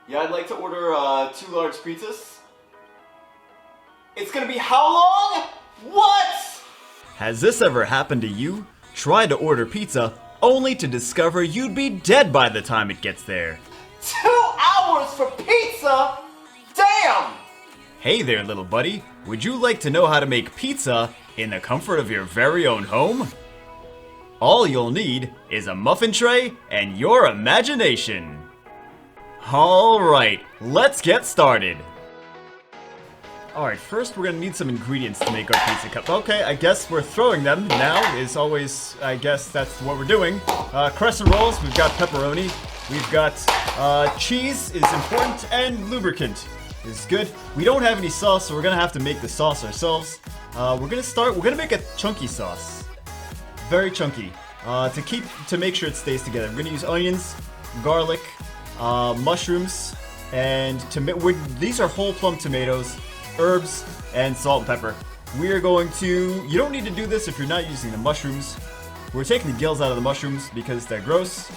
Yeah, I'd like to order 2 large pizzas. It's gonna be how long? What? Has this ever happened to you? Try to order pizza only to discover you'd be dead by the time it gets there. 2 hours for pizza? Damn! Hey there, little buddy. Would you like to know how to make pizza in the comfort of your very own home? All you'll need is a muffin tray and your imagination. Alright, let's get started. Alright, first we're gonna need some ingredients to make our pizza cup. Okay, I guess we're throwing them now is always, I guess that's what we're doing. Crescent rolls, we've got pepperoni, we've got cheese is important, and lubricant is good. We don't have any sauce, so we're gonna have to make the sauce ourselves. We're gonna make a chunky sauce. Very chunky. To make sure it stays together. We're gonna use onions, garlic, mushrooms, and these are whole plum tomatoes, herbs, and salt and pepper. We are going to... You don't need to do this if you're not using the mushrooms. We're taking the gills out of the mushrooms because they're gross.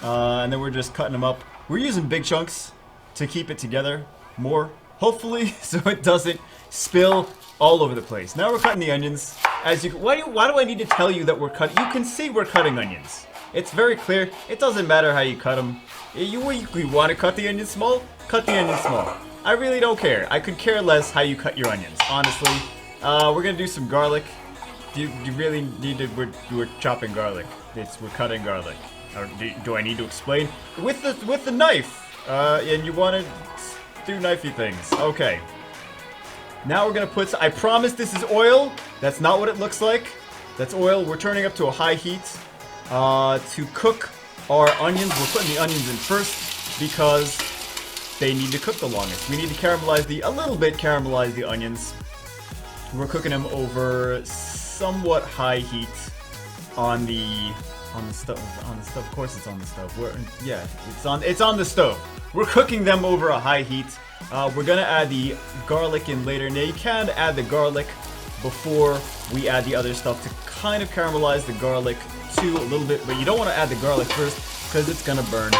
And then we're just cutting them up. We're using big chunks to keep it together more, hopefully, so it doesn't spill all over the place. Now we're cutting the onions. Why do I need to tell you that we're cutting? You can see we're cutting onions. It's very clear. It doesn't matter how you cut them. You want to cut the onions small? Cut the onions small. I really don't care. I could care less how you cut your onions, honestly. We're gonna do some garlic. You really need to... We're chopping garlic. We're cutting garlic. Or do I need to explain? With the knife. And you want to do knifey things. Okay. Now we're gonna put... I promise this is oil. That's not what it looks like. That's oil. We're turning up to a high heat to cook our onions. We're putting the onions in first because they need to cook the longest. We need to caramelize a little bit caramelize the onions. We're cooking them over somewhat high heat on the stove. Of course, it's on the stove. It's on the stove. We're cooking them over a high heat. We're gonna add the garlic in later. Now you can add the garlic before we add the other stuff to kind of caramelize the garlic too a little bit, but you don't want to add the garlic first because it's gonna burn.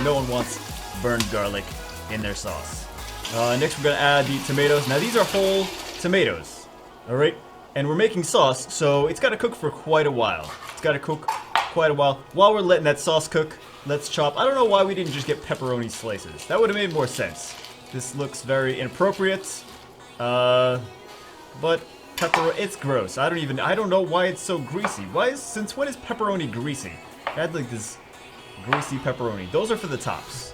No one wants burned garlic in their sauce. Next we're gonna add the tomatoes. Now these are whole tomatoes, all right? And we're making sauce, so it's gotta cook for quite a while. While we're letting that sauce cook, let's chop. I don't know why we didn't just get pepperoni slices. That would have made more sense. This looks very inappropriate, but it's gross. I don't know why it's so greasy. Since when is pepperoni greasy? I had like this greasy pepperoni. Those are for the tops.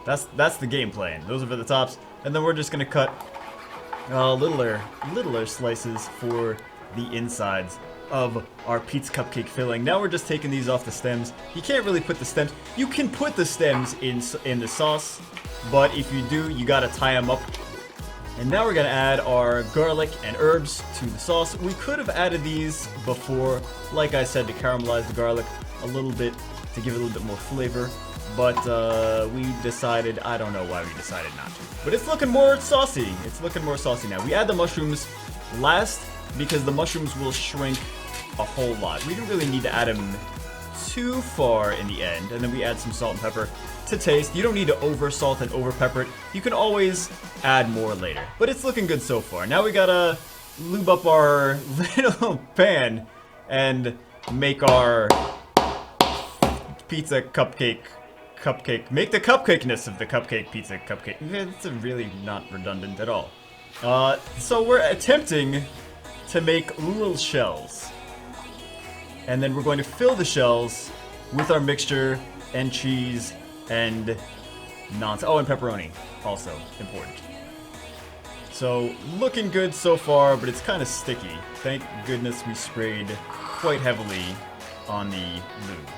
That's the game plan. Those are for the tops, and then we're just gonna cut littler slices for the insides of our pizza cupcake filling. Now we're just taking these off the stems. You can't really put the stems. You can put the stems in the sauce, but if you do, you gotta tie them up. And now we're gonna add our garlic and herbs to the sauce. We could have added these before, like I said, to caramelize the garlic a little bit, to give it a little bit more flavor. But we decided, I don't know why we decided not to. But it's looking more saucy. It's looking more saucy now. We add the mushrooms last because the mushrooms will shrink a whole lot. We don't really need to add them too far in the end. And then we add some salt and pepper to taste. You don't need to over salt and over pepper it. You can always add more later. But it's looking good so far. Now we gotta lube up our little pan and make our pizza cupcake. Make the cupcakeness of the pizza cupcake. It's really not redundant at all. So we're attempting to make little shells. And then we're going to fill the shells with our mixture and cheese and nonsense. Oh, and pepperoni, also important. So looking good so far, but it's kind of sticky. Thank goodness we sprayed quite heavily on the lube.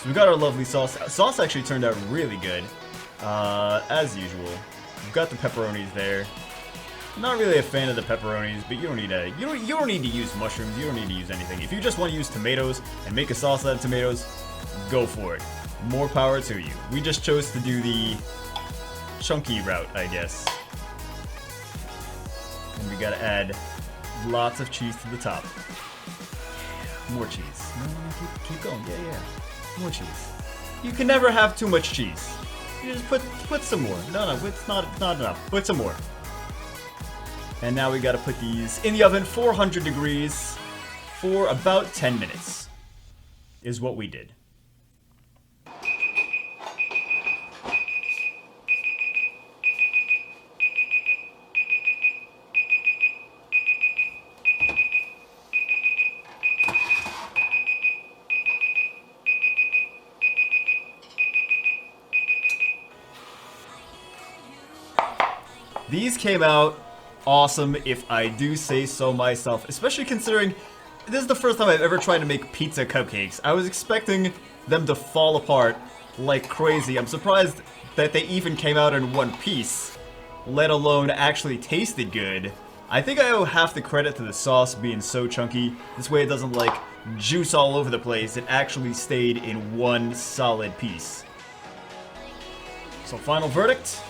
So we got our lovely sauce. Sauce actually turned out really good, as usual. We've got the pepperonis there. Not really a fan of the pepperonis, but you don't need to use mushrooms. You don't need to use anything. If you just want to use tomatoes and make a sauce out of tomatoes, go for it. More power to you. We just chose to do the chunky route, I guess. And we gotta add lots of cheese to the top. More cheese. No, keep going. Yeah. More cheese. You can never have too much cheese. You just put some more. No, it's not enough. Put some more. And now we gotta put these in the oven, 400 degrees, for about 10 minutes, is what we did. These came out awesome, if I do say so myself, especially considering this is the first time I've ever tried to make pizza cupcakes. I was expecting them to fall apart like crazy. I'm surprised that they even came out in one piece, let alone actually tasted good. I think I owe half the credit to the sauce being so chunky. This way it doesn't like juice all over the place. It actually stayed in one solid piece. So final verdict.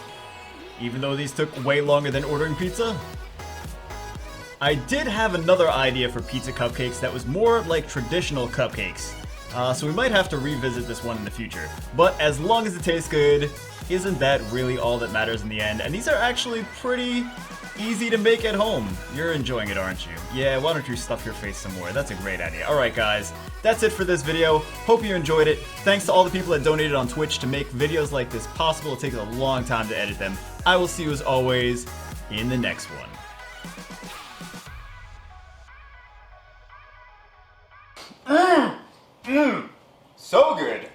Even though these took way longer than ordering pizza, I did have another idea for pizza cupcakes that was more like traditional cupcakes. So we might have to revisit this one in the future. But as long as it tastes good, isn't that really all that matters in the end? And these are actually pretty easy to make at home. You're enjoying it, aren't you? Yeah, why don't you stuff your face some more? That's a great idea. Alright guys, that's it for this video. Hope you enjoyed it. Thanks to all the people that donated on Twitch to make videos like this possible. It takes a long time to edit them. I will see you as always in the next one. So good.